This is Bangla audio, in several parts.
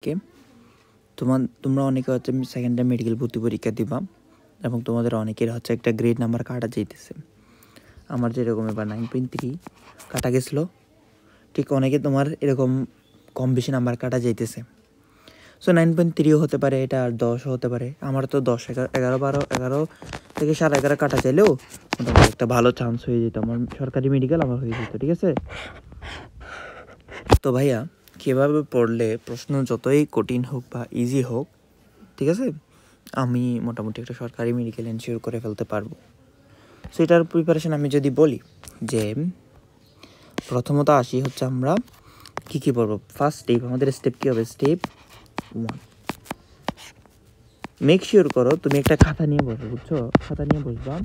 কে তোমরা অনেকে হচ্ছে সেকেন্ড টাইম মেডিকেল ভর্তি পরীক্ষা দিবা এবং তোমাদের অনেকের হচ্ছে একটা গ্রেড নাম্বার কাটা যাইতেছে। আমার যেরকম এবার 9.3 কাটা গেছিলো, ঠিক অনেকে তোমার এরকম কম বেশি নাম্বার কাটা যাইতেছে। সো 9.3 হতে পারে, এটা আর 10 হতে পারে। আমার তো 10, 11, 12, 11 থেকে 11.5 কাটা চাইলেও মোটামুটি একটা ভালো চান্স হয়ে যেত। আমার সরকারি মেডিকেল আমার হয়ে যেত, ঠিক আছে? তো ভাইয়া, কীভাবে পড়লে প্রশ্ন যতই কঠিন হোক বা ইজি হোক, ঠিক আছে, আমি মোটামুটি একটা সরকারি মেডিকেল এনশিওর করে ফেলতে পারবো। সো এটার প্রিপারেশন আমি যদি বলি যে প্রথমত আসি হচ্ছে আমরা কী পড়বো। ফার্স্ট স্টেপ, আমাদের স্টেপ কী হবে? স্টেপ 1, মেক শিওর করো তুমি একটা খাতা নিয়ে বসো, বুঝছো? খাতা নিয়ে বসবা।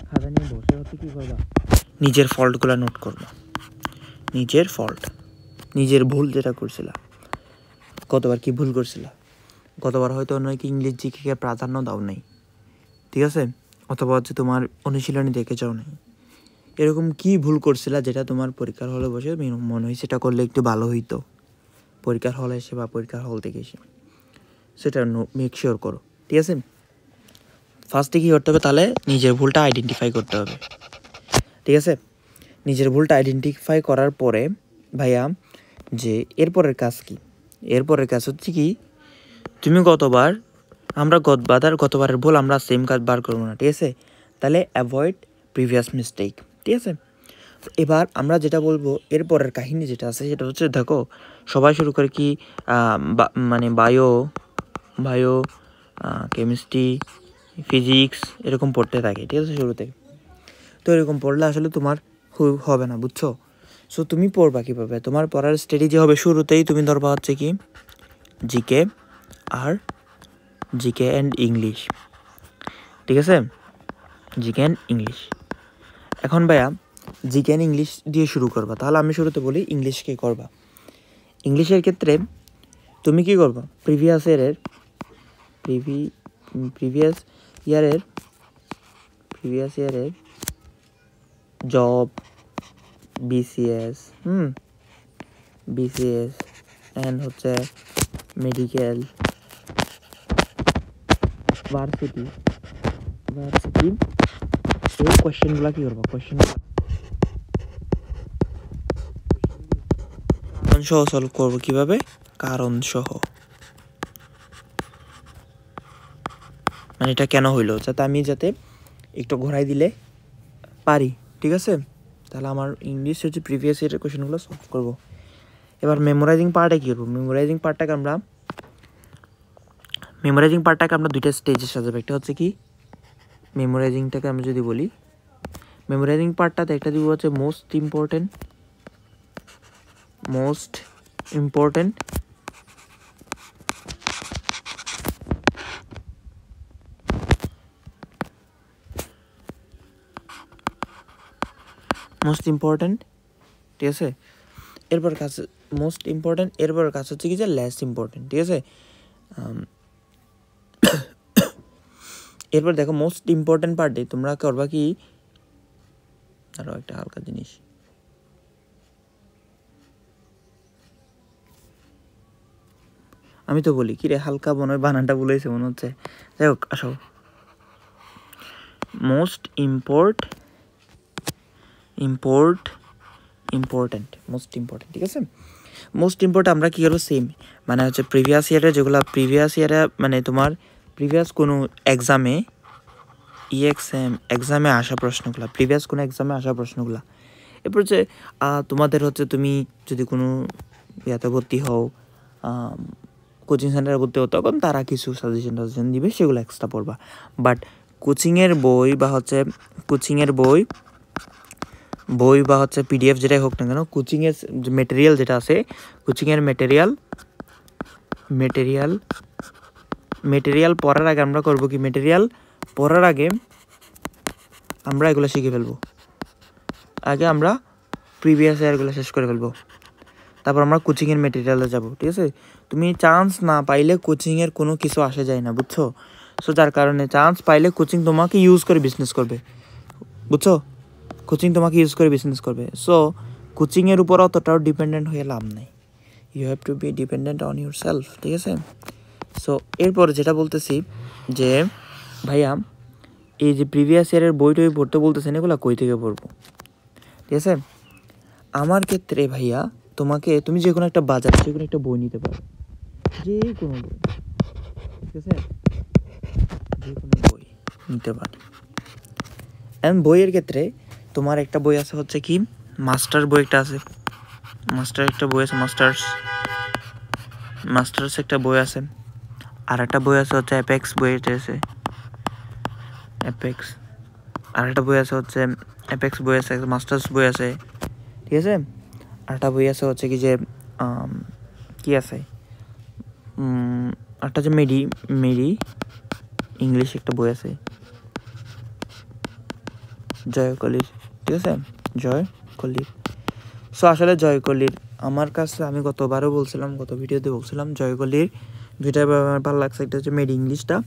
খাতা নিয়ে বসে হচ্ছে কী করবা? নিজের ফল্টগুলো নোট করবা। নিজের ফল্ট, নিজের ভুল যেটা করছিলা, কতবার কি ভুল করছিলা, গতবার হয়তো অনেকে ইংলিশ জিকে প্রাধান্য দাও নাই, ঠিক আছে, অথবা হচ্ছে তোমার অনুশীলনী দেখে যাও নাই। এরকম কি ভুল করছিলা যেটা তোমার পরীক্ষার হলে বসে মনে হয় সেটা করলে একটু ভালো হইতো পরীক্ষার হলে এসে বা পরীক্ষার হল থেকে এসে, সেটা মেক শিওর করো, ঠিক আছে? ফার্স্টে কী করতে হবে? তাহলে নিজের ভুলটা আইডেন্টিফাই করতে হবে, ঠিক আছে? নিজের ভুলটা আইডেন্টিফাই করার পরে ভাইয়া, যে এরপরের কাজ কি? এরপরের কাজ হচ্ছে কি, তুমি গতবারের ভুল আমরা সেম কাজ বার করবো না, ঠিক আছে? তাহলে অ্যাভয়েড প্রিভিয়াস মিস্টেক, ঠিক আছে? এবার আমরা যেটা বলবো এরপরের কাহিনী যেটা আছে সেটা হচ্ছে, দেখো সবাই শুরু করে কি মানে বায়ো কেমিস্ট্রি, ফিজিক্স এরকম পড়তে থাকে, ঠিক আছে, শুরুতে। তো এরকম পড়লে আসলে তোমার হবে না, বুঝছো? সো তুমি পড়বা কীভাবে? তোমার পড়ার স্ট্র্যাটেজি হবে, শুরুতেই তুমি ধরবা হচ্ছে কি জিকে অ্যান্ড ইংলিশ, ঠিক আছে? GK and English. এখন ভাইয়া জিকে অ্যান্ড ইংলিশ দিয়ে শুরু করবা। তাহলে আমি শুরুতে বলি ইংলিশকে করবা। ইংলিশের ক্ষেত্রে তুমি কি করবা? প্রিভিয়াস ইয়ারের জব, বিসিএস অ্যান্ড হচ্ছে মেডিকেল, ভার্সিটি এই কোয়েশ্চেনগুলো কী করবো? কোয়েশ্চেনগুলো কারণ সহ সলভ করবো। কীভাবে? কারণ সহ, মানে এটা কেন হইলো, যাতে একটু ঘোরাই দিলে পারি, ঠিক আছে? তাহলে আমার ইংলিশ হচ্ছে প্রিভিয়াস ইয়ারের কোয়েশ্চেনগুলো সলভ করবো। এবার মেমোরাইজিং পার্টে কী করবো? মেমোরাইজিং পার্টটাকে আমরা দুইটা স্টেজে সাজাবো। একটা হচ্ছে কি মেমোরাইজিংটাকে আমি যদি বলি, মেমোরাইজিং পার্টটাতে একটা দিব হচ্ছে মোস্ট ইম্পর্টেন্ট ঠিক আছে? এরপর কাজ মোস্ট ইম্পর্টেন্ট, এরপর কাজ হচ্ছে কি যে লেস ইম্পর্টেন্ট, ঠিক আছে? এরপর দেখো মোস্ট ইম্পর্টেন্ট পার্টে তোমরা করবা কি, আরও একটা হালকা জিনিস, আমি তো বলি কি রে হালকা মনে হয় বানানটা বলেছে মনে হচ্ছে। যাই হোক, আসো, মোস্ট ইম্পর্টেন্ট, ঠিক আছে? মোস্ট ইম্পর্টেন্ট আমরা কী করবো? সেম, মানে হচ্ছে প্রিভিয়াস ইয়ারে মানে তোমার প্রিভিয়াস কোনো এক্সামে আসা প্রশ্নগুলো, এরপর যে তোমাদের হচ্ছে তুমি যদি কোনো ইয়াতে ভর্তি হও, কোচিং সেন্টারে ভর্তি হও, তখন তারা কিছু সাজেশন দিবে, সেগুলো এক্সট্রা পড়বা। বাট কোচিংয়ের বই বা হচ্ছে পিডিএফ যেটাই হোক না কেন, কোচিংয়ের মেটেরিয়াল যেটা আছে, কোচিংয়ের মেটেরিয়াল পড়ার আগে আমরা করবো কি, মেটেরিয়াল পড়ার আগে আমরা এগুলো শিখে ফেলবো। আগে আমরা প্রিভিয়াস ইয়ারগুলো শেষ করে ফেলবো, তারপর আমরা কোচিংয়ের মেটেরিয়ালে যাব, ঠিক আছে? তুমি চান্স না পাইলে কোচিংয়ের কোনো কিছু আসে যায় না, বুঝছো? সো যার কারণে চান্স পাইলে কোচিং তোমাকে ইউজ করে বিজনেস করবে, বুঝছো? সো কোচিংয়ের উপর অতটাও ডিপেন্ডেন্ট হয়ে লাভ নাই, you have to be dependent on your self, ঠিক আছে? সো এরপরে যেটা বলতেছি যে ভাইয়া এই যে প্রিভিয়াস ইয়ারের বই টই পড়তে বলতেছেন, এগুলো কই থেকে পড়বো, ঠিক আছে? আমার ক্ষেত্রে ভাইয়া তুমি যে কোনো একটা বাজার, যে কোনো একটা বই নিতে পারো, যে কোনো বই, ঠিক আছে? যে কোনো বই নিতে পারো। এবং বইয়ের ক্ষেত্রে তোমার একটা বই আছে হচ্ছে কি মাস্টার বই একটা আছে, একটা বই আছে মাস্টার্স একটা বই আছে, আর একটা বই আছে হচ্ছে অ্যাপেক্স বই আছে, অ্যাপেক্স। আর একটা বই আছে হচ্ছে অ্যাপেক্স বই আছে, মাস্টার্স বই আছে, ঠিক আছে? আর একটা বই আছে হচ্ছে কি যে কি আছে একটা যে মেরি ইংলিশ একটা বই আছে জয়কলির, ঠিক আছে? জয়কলির। সো আসলে জয়কলির আমার কাছে, আমি গত ভিডিওতে বলছিলাম জয়কলির দুইটা আমার ভালো লাগছে। একটা হচ্ছে মেরি ইংলিশটা,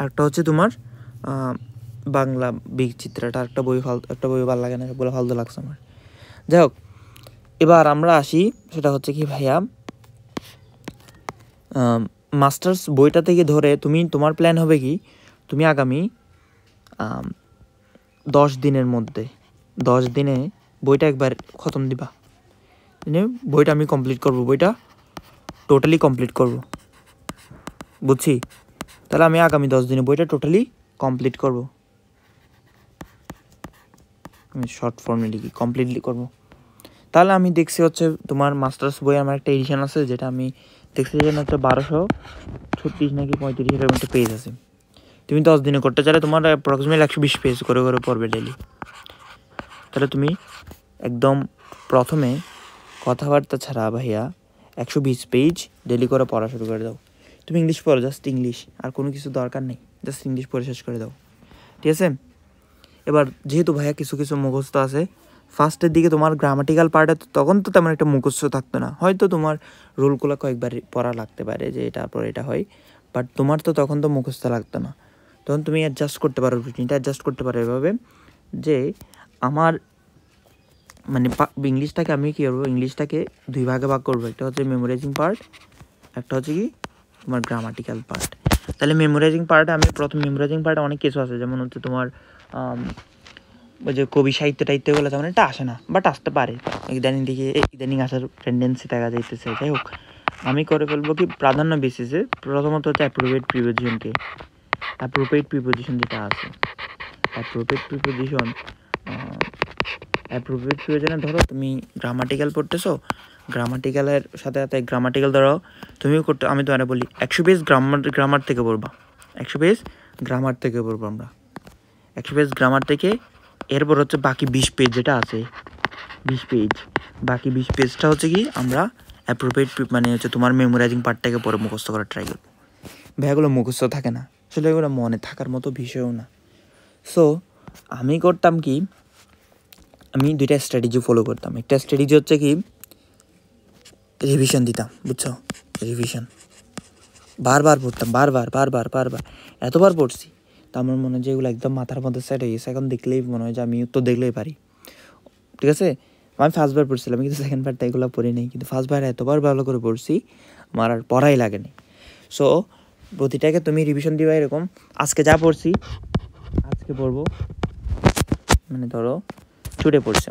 একটা হচ্ছে তোমার বাংলা বিচিত্রাটা। একটা বই ভালো লাগে না, বলে ফালতু লাগছে আমার। যাই হোক, এবার আমরা আসি, সেটা হচ্ছে কি ভাইয়া মাস্টার্স বইটা থেকে ধরে তোমার প্ল্যান হবে কি তুমি আগামী 10 দিনের মধ্যে 10 দিনে বইটা একবার খতম দিবা। বইটা আমি কমপ্লিট করব, বইটা টোটালি কমপ্লিট করব, বুঝছি? তাহলে আমি আগামী 10 দিনে বইটা টোটালি কমপ্লিট করব। আমি শর্ট ফর্মে লিখি কমপ্লিটলি করব। তাহলে আমি দেখছি হচ্ছে তোমার মাস্টার্স বই আমার একটা এডিশন আছে, যেটা আমি দেখছি যেন হচ্ছে 1236 নাকি 35 এরকম একটা পেজ আছে। তুমি 10 দিনে করতে চাইলে তোমার অ্যাপ্রক্সিমেটলি 120 পেজ করে পড়বে ডেলি। তাহলে তুমি একদম প্রথমে কথাবার্তা ছাড়া ভাইয়া 120 পেজ ডেলি করে পড়া শুরু করে দাও। তুমি ইংলিশ পড়ো, জাস্ট ইংলিশ, আর কোনো কিছু দরকার নেই, জাস্ট ইংলিশ পড়ে শেষ করে দাও, ঠিক আছে? এবার যেহেতু ভাইয়া কিছু মুখস্থ আছে, ফার্স্টের দিকে তোমার গ্রামাটিক্যাল পার্টে তখন তো তেমন একটা মুখস্থ থাকতো না, হয়তো তোমার রুলগুলো কয়েকবার পড়া লাগতে পারে যে এটার পর এটা হয়, বাট তোমার তো তখন তো মুখস্থ লাগতো না। তখন তুমি অ্যাডজাস্ট করতে পারো, রুটিনটা অ্যাডজাস্ট করতে পারো এভাবে যে আমার মানে ইংলিশটাকে আমি কী করবো, ইংলিশটাকে 2 ভাগে ভাগ করবো। একটা হচ্ছে মেমোরাইজিং পার্ট, একটা হচ্ছে কি তোমার গ্রামাটিক্যাল পার্ট। তাহলে মেমোরাইজিং পার্টে মেমোরাইজিং পার্টে অনেক কিছু আছে, যেমন হচ্ছে তোমার ওই যে কবি সাহিত্য টাইত্যগুলো তেমন এটা আসে না, বাট আসতে পারে, ইদানিং আসার টেন্ডেন্সি দেখা যাইতেছে। যাই হোক, আমি করে ফেলবো কি প্রাধান্য বেসিসে। প্রথমত হচ্ছে অ্যাপ্রোপ্রিয়েট প্রিপোজিশন যেটা আছে, অ্যাপ্রোপ্রিয়েট প্রিপোজিশনে ধরো তুমি গ্রামাটিক্যাল পড়তেছো, গ্রামাটিক্যালের সাথে সাথে গ্রামাটিক্যাল ধরো আমি তোমার বলি 100 পেজ গ্রামার থেকে পড়বা, 100 পেজ গ্রামার থেকে পড়বো আমরা, 100 পেজ গ্রামার থেকে। এরপর হচ্ছে বাকি 20 পেজ যেটা আছে, 20 পেজ, বাকি 20 পেজটা হচ্ছে কি আমরা অ্যাপ্রোপ্রিয়েট মানে হচ্ছে তোমার মেমোরাইজিং পার্টটাকে পরে মুখস্থ করার ট্রাই করবো। ভাইয়াগুলো মুখস্থ থাকে না, আসলে এগুলো মনে থাকার মতো বিষয়ও না। সো আমি করতাম কি, আমি 2টা স্ট্র্যাটেজি ফলো করতাম। একটা স্ট্র্যাটেজি হচ্ছে কি রিভিশন দিতাম, বুঝছো? রিভিশন বারবার পড়তাম, বারবার এতবার পড়ছি তা আমার মনে হয় যে এগুলো একদম মাথার মধ্যে সেট হয়ে গেছে। এখন দেখলেই মনে হয় যে আমি উত্তর দেখলেই পারি, ঠিক আছে? আমি ফার্স্টবার পড়ছিলাম, কিন্তু সেকেন্ড পার্টটা এগুলো পড়ি নাই, কিন্তু ফার্স্টবার এতবার ভালো করে পড়ছি আমার আর পড়াই লাগেনি। সো প্রতিটাকে তুমি রিভিশন দিবা এরকম, আজকে যা পড়ছি আজকে পড়বো, মানে ধরো টুডে পড়ছি,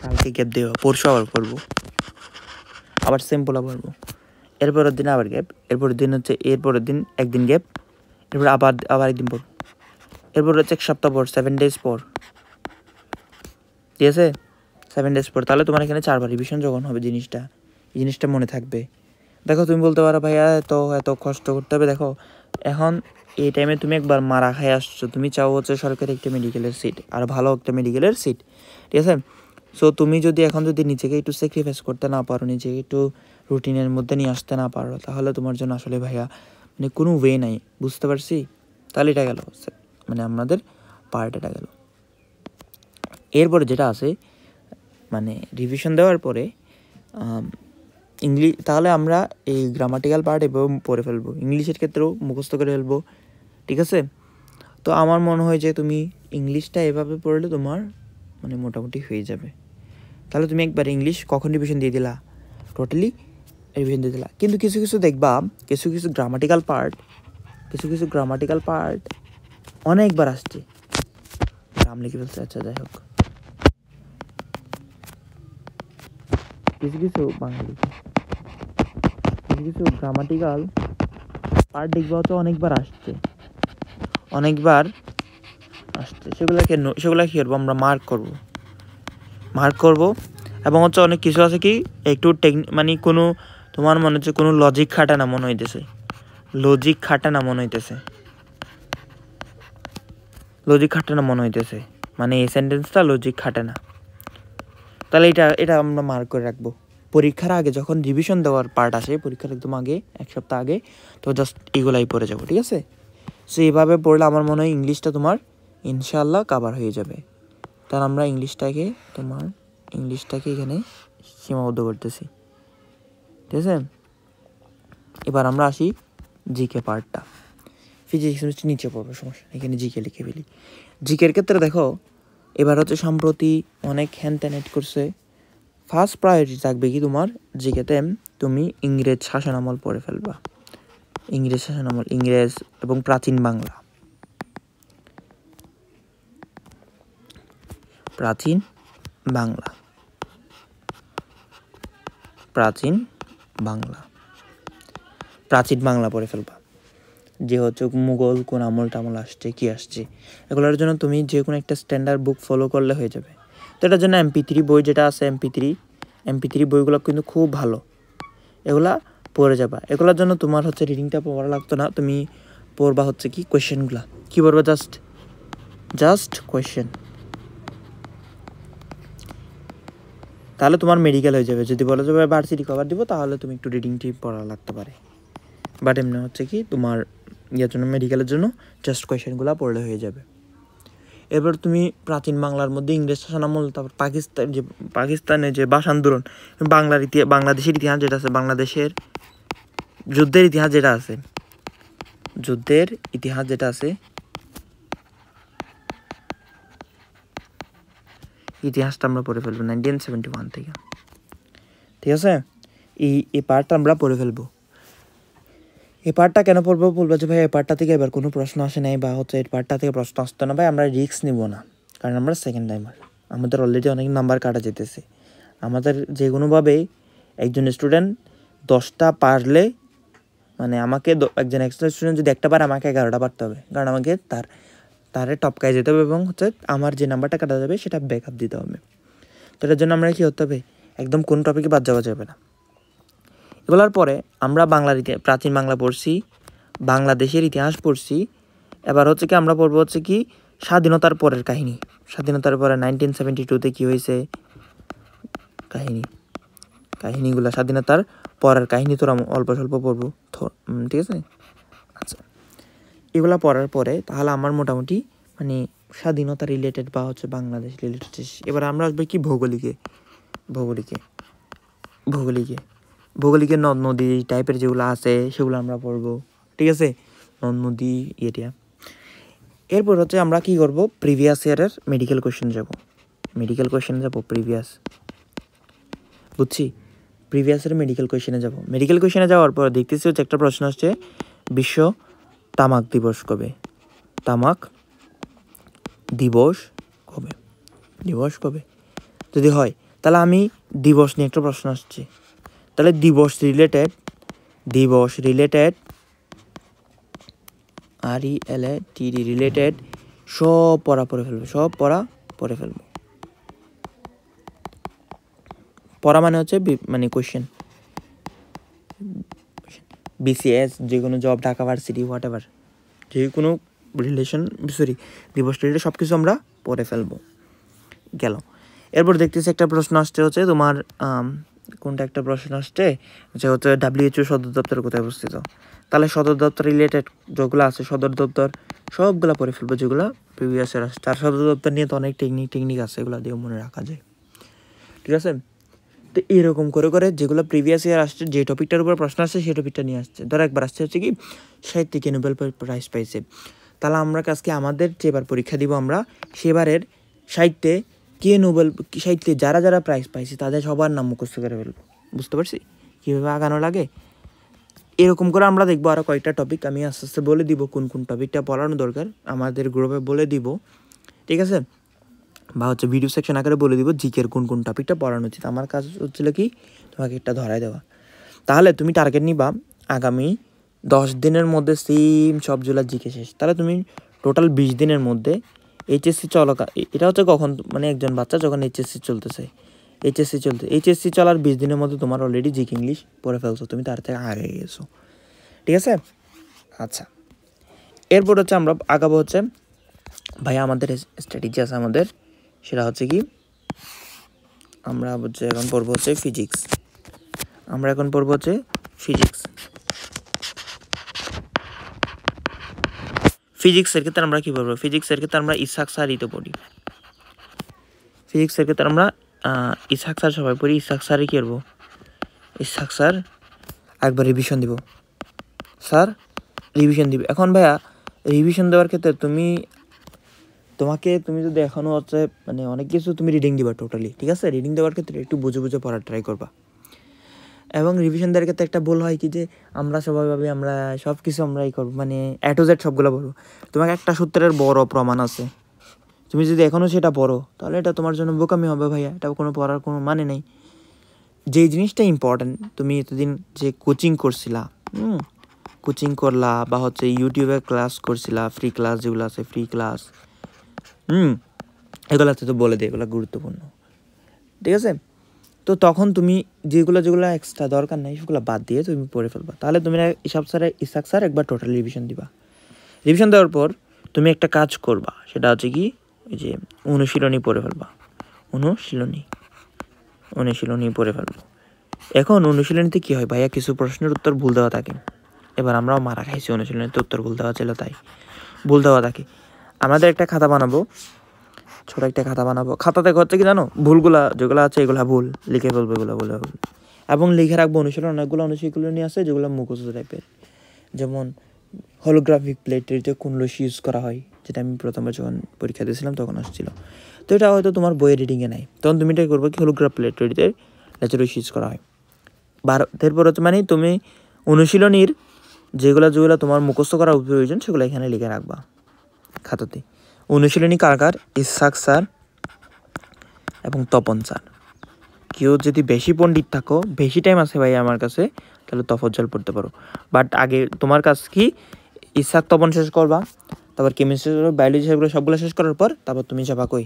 কালকে গ্যাপ দেবো, পরশু আবার পড়বো, আবার সিম্পল পড়বো, এরপরের দিন আবার গ্যাপ, এরপরের দিন হচ্ছে এরপরের দিন একদিন গ্যাপ, এরপর আবার একদিন পর, এরপর হচ্ছে 1 সপ্তাহ পর, 7 ডেজ পর, ঠিক আছে? 7 ডেজ পর। তাহলে তোমার এখানে 4বার রিভিশন যখন হবে এই জিনিসটা মনে থাকবে। দেখো তুমি বলতে পারো ভাইয়া এত কষ্ট করতে হবে। দেখো এখন এই টাইমে তুমি একবার মারা খাই আসছো, তুমি চাও হচ্ছে সরকারি একটা মেডিকেলের সিট, আর ভালো একটা মেডিকেলের সিট, ঠিক আছে? সো তুমি এখন যদি নিজেকে একটু স্যাক্রিফাইস করতে না পারো, নিজেকে একটু রুটিনের মধ্যে নিয়ে আসতে না পারো, তাহলে তোমার জন্য আসলে ভাইয়া মানে কোনো ওয়ে নাই, বুঝতে পারছি? তাহলে এটা গেল, মানে আমাদের পার্ট এটা গেল। এরপরে যেটা আছে মানে রিভিশন দেওয়ার পরে ইংলিশ, তাহলে আমরা এই গ্রামাটিক্যাল পার্ট এভাবে পড়ে ফেলবো, ইংলিশের ক্ষেত্রেও মুখস্থ করে ফেলবো, ঠিক আছে? তো আমার মনে হয় যে তুমি ইংলিশটা এভাবে পড়লে তোমার মানে মোটামুটি হয়ে যাবে। তাহলে তুমি একবার ইংলিশ কখন রিভিশন দিয়ে দিলা, টোটালি রিভিশন দিয়ে দিলা। কিন্তু কিছু কিছু দেখবা, কিছু কিছু গ্রামাটিক্যাল পার্ট অনেকবার আসছে। নাম লিখে ফেলছে, আচ্ছা যাই হোক। কিছু কিছু গ্রামাটিক্যাল পার্ট দেখবা হচ্ছে অনেকবার আসছে। সেগুলা কি করবো আমরা, মার্ক করবো। এবং হচ্ছে অনেক কিছু আছে কি একটু মানে কোনো তোমার মনে হচ্ছে কোনো লজিক খাটে না মনে হইতেছে, মানে এই সেন্টেন্সটা লজিক খাটে না, তাহলে এটা আমরা মার্ক করে রাখবো। পরীক্ষার আগে যখন রিভিশন দেওয়ার পার্ট আসে, পরীক্ষার একদম আগে, এক সপ্তাহ আগে, তো জাস্ট এগুলাই পড়ে যাবো, ঠিক আছে? সো এইভাবে পড়লে আমার মনে হয় ইংলিশটা তোমার ইনশাআল্লাহ কাভার হয়ে যাবে। তাহলে আমরা ইংলিশটাকে এখানে সীমাবদ্ধ করতেছি, ঠিক আছে? এবার আমরা আসি জিকে পার্টটা। ফিজিক্স নিচে পড়বো, সমস্যা, এখানে জিকে লিখে ফেলি। জিকের ক্ষেত্রে দেখো এবার হচ্ছে সম্প্রতি অনেক হ্যান করছে। ফার্স্ট প্রায়োরিটি থাকবে কি তোমার জিকেতে, তুমি ইংরেজ শাসনামল পড়ে ফেলবা। ইংরেজ এবং প্রাচীন বাংলা। প্রাচীন বাংলা পড়ে ফেলবা। যে হচ্ছে মুঘল কোন আমল টামল আসছে, কি আসছে, এগুলোর জন্য তুমি যে কোনো একটা স্ট্যান্ডার্ড বুক ফলো করলে হয়ে যাবে। তো এটার জন্য MP3 বই যেটা আছে, MP3 বইগুলো কিন্তু খুব ভালো, এগুলা পড়ে যাবা। এগুলোর জন্য তোমার হচ্ছে রিডিংটা পড়া লাগতো না, তুমি পড়বা হচ্ছে কি কোয়েশ্চেনগুলা, কি পড়বা, জাস্ট কোয়েশ্চেন। তাহলে তোমার মেডিকেল হয়ে যাবে। যদি বলা যাবে ভার্সিটি কভার দিব, তাহলে তুমি একটু রিডিংটি পড়া লাগতে পারে। বাট এমনি হচ্ছে কি তোমার জন্য মেডিকেলের জন্য জাস্ট কোয়েশ্চেনগুলো পড়লে হয়ে যাবে। এবার তুমি প্রাচীন বাংলার মধ্যে ইংরেজ শাসনামল, তারপর পাকিস্তানে যে ভাষা আন্দোলন, বাংলাদেশের ইতিহাস যেটা আছে, বাংলাদেশের যুদ্ধের ইতিহাস যেটা আছে, ইতিহাসটা আমরা পড়ে ফেলবো 1971 থেকে, ঠিক আছে? এই পার্টটা আমরা পড়ে ফেলবো। এই পার্টটা কেন পড়বো বলবো যে ভাই এই পার্টটা থেকে এবার কোনো প্রশ্ন আসে নাই, বা হচ্ছে এই পার্টটা থেকে প্রশ্ন আসতো না, ভাই আমরা রিস্ক নিব না, কারণ আমরা সেকেন্ড টাইমার, আমাদের অলরেডি অনেক নাম্বার কাটা যেতেছে। আমাদের যে কোনোভাবেই একজন স্টুডেন্ট 10টা পারলে, মানে আমাকে একজন এক্সট্রা স্টুডেন্ট যদি একটা পারে, আমাকে 11টা পারতে হবে, কারণ আমাকে তারে টপকায় যেতে হবে, এবং হচ্ছে আমার যে নাম্বারটা কাটা যাবে সেটা ব্যাকআপ দিতে হবে। তো এটার জন্য আমরা কী করতে হবে, একদম কোন টপিকে বাদ যাওয়া যাবে না। এগুলোর পরে আমরা প্রাচীন বাংলা পড়ছি, বাংলাদেশের ইতিহাস পড়ছি। এবার হচ্ছে কি আমরা পড়বো হচ্ছে কি স্বাধীনতার পরের কাহিনী। স্বাধীনতার পরে 1972-তে কী হয়েছে, কাহিনীগুলো, স্বাধীনতার পরের কাহিনী তোরা অল্প স্বল্প পড়বো, ঠিক আছে? আচ্ছা, এগুলা পড়ার পরে তাহলে আমার মোটামুটি মানে স্বাধীনতা রিলেটেড বা হচ্ছে বাংলাদেশ রিলেটেড। এবার আমরা আসবো কি ভৌগোলিকে নদ নদী টাইপের যেগুলো আছে সেগুলো আমরা পড়বো, ঠিক আছে? নদ নদী এটা। এরপর হচ্ছে আমরা কি করব, প্রিভিয়াস ইয়ারের মেডিকেল কোয়েশ্চেন যাব, প্রিভিয়াস, বুঝছি, প্রিভিয়াসের মেডিকেল কোয়েশ্চেনে যাওয়ার পর দেখতেছি হচ্ছে একটা প্রশ্ন আসছে, বিশ্ব তামাক দিবস কবে? যদি হয় তাহলে আমি দিবস নিয়ে একটা প্রশ্ন আসছে, তাহলে দিবস রিলেটেড রিলেটেড সব পড়া পড়ে ফেলবো। পড়া মানে হচ্ছে মানে কোয়েশ্চেন, BCS যে কোনো job, Dhaka varsity, what ever, যে কোনো দিবস রিলেটেড সব কিছু আমরা পড়ে ফেলবো। গেল। এরপর দেখতেছি একটা প্রশ্ন আসছে হচ্ছে তোমার কোনটা একটা প্রশ্ন আসছে যে হচ্ছে WHO সদর দপ্তর কোথায় অবস্থিত? তাহলে সদর দপ্তর রিলেটেড যেগুলো আছে, সদর দপ্তর সবগুলা পড়ে ফেলবো, যেগুলো প্রিভিয়াস ইয়ার আসছে। আর সদর দপ্তর নিয়ে তো অনেক টেকনিক আছে, এগুলো দিয়ে মনে রাখা যায়, ঠিক আছে? তো এরকম করে যেগুলো প্রিভিয়াস ইয়ার আসছে, যে টপিকটার উপর প্রশ্ন আসছে সেই টপিকটা নিয়ে আসছে। ধরো একবার আসছে হচ্ছে কি সাহিত্যিকে নোবেল প্রাইজ পাইছে, তাহলে আমরা আজকে আমাদের যেবার পরীক্ষা দিব, আমরা সেবারের সাহিত্যে কে নোবেল সাহিত্যে যারা যারা প্রাইজ পাইছে তাদের সবার নাম মুখস্থ করে ফেলবো। বুঝতে পারছি কীভাবে আগানো লাগে। এরকম করে আমরা দেখবো আরও কয়েকটা টপিক, আমি আস্তে আস্তে বলে দিব কোন কোন টপিকটা পড়ানো দরকার, আমাদের গ্রুপে বলে দিব, ঠিক আছে, বা হচ্ছে ভিডিও সেকশন আকারে বলে দিব জিকের কোন কোন টপিকটা পড়ানো উচিত। আমার কাজ হচ্ছিল কি তোমাকে একটা ধরাই দেওয়া। তাহলে তুমি টার্গেট নিবা আগামী 10 দিনের মধ্যে সেম সবগুলা জিকে শেষ। তাহলে তুমি টোটাল 20 দিনের মধ্যে এইচএসসি এটা হচ্ছে কখন, মানে একজন বাচ্চা যখন এইচএসসি চলার 20 দিনের মধ্যে তোমার অলরেডি জিকে ইংলিশ পড়ে ফেলছো, তুমি তার থেকে আগে গেছো, ঠিক আছে। আচ্ছা, এরপর হচ্ছে আমরা আগাবো হচ্ছে ভাই আমাদের স্ট্র্যাটেজি আছে আমাদের, সেটা হচ্ছে কি আমরা হচ্ছে এখন পড়বো হচ্ছে ফিজিক্স। ফিজিক্সের ক্ষেত্রে আমরা কী পড়বো? ফিজিক্সের ক্ষেত্রে আমরা ইসহাক স্যারই তো পড়ি। ফিজিক্সের ক্ষেত্রে আমরা ইসহাক স্যার সবাই পড়ি। ইসহাক স্যারই কী করবো? ইসহাক স্যার একবার রিভিশন দিব, এখন ভাইয়া রিভিশন দেওয়ার ক্ষেত্রে তুমি যদি এখনও হচ্ছে মানে অনেক কিছু তুমি রিডিং দিবা টোটালি, ঠিক আছে। রিডিং দেওয়ার ক্ষেত্রে একটু বুঝে বুঝে পড়ার ট্রাই করবা। এবং রিভিশন দেওয়ার ক্ষেত্রে একটা ভুল হয় কি যে আমরা সবাই ভাবি আমরা সব কিছু আমরাই করবো, মানে A to Z সবগুলো পড়বো। তোমাকে একটা সূত্রের বড় প্রমাণ আছে, তুমি যদি এখনও সেটা পড়ো তাহলে এটা তোমার জন্য বোকামি হবে ভাইয়া, এটা কোনো পড়ার কোনো মানে নেই। যেই জিনিসটা ইম্পর্ট্যান্ট, তুমি এতদিন যে কোচিং করলা বা হচ্ছে ইউটিউবে ক্লাস করছিলা, ফ্রি ক্লাস যেগুলো আছে এগুলোতে তো বলে দেয় এগুলো গুরুত্বপূর্ণ, ঠিক আছে। তো তখন তুমি যেগুলো এক্সট্রা দরকার নেই সেগুলো বাদ দিয়ে তুমি পড়ে ফেলবা। তাহলে তুমি ইসহাক স্যার একবার টোটাল রিভিশন দিবা। রিভিশন দেওয়ার পর তুমি একটা কাজ করবা, সেটা হচ্ছে কি ওই যে অনুশীলনী পড়ে ফেলবা। অনুশীলনী পড়ে ফেলবো। এখন অনুশীলনীতে কী হয় ভাইয়া, কিছু প্রশ্নের উত্তর ভুল দেওয়া থাকে। এবার আমরাও মারা খাইছি অনুশীলনীতে উত্তর ভুল দেওয়া ছিল, তাই ভুল দেওয়া থাকে। আমাদের একটা খাতা বানাবো, ছোটো একটা খাতা বানাবো। খাতাতে হচ্ছে কি জানো, ভুলগুলা যেগুলো আছে এগুলা ভুল লিখে ফেলবো, এগুলো ভুল। এবং লিখে রাখবো অনেকগুলো অনুশীলনী আছে যেগুলো মুখস্থ টাইপের, যেমন হলোগ্রাফিক প্লেটের কোন রশি ইউজ করা হয়, যেটা আমি প্রথমে যখন পরীক্ষা দিয়েছিলাম তখন আসছিল। তো এটা হয়তো তোমার বইয়ের রিডিংয়ে নাই, তখন তুমি এটা করবো কি হলোগ্রাফ প্লেটের লেজার রশি ইউজ করা হয়। এরপর হচ্ছে মানে তুমি অনুশীলনীর যেগুলো তোমার মুখস্থ করা প্রয়োজন সেগুলো এখানে লিখে রাখবা খাতাতে। অনুশীলনী কার? ইসহাক স্যার এবং তপন স্যার। কেউ যদি বেশি পণ্ডিত থাকো, বেশি টাইম আছে ভাই আমার কাছে, তাহলে তফজ্জল পড়তে পারো। বাট আগে তোমার কাজ কি ইসহাক তপন শেষ করবা, তারপর কেমিস্ট্রি বায়োলজি সবগুলো শেষ করার পর তারপর তুমি যাবা কই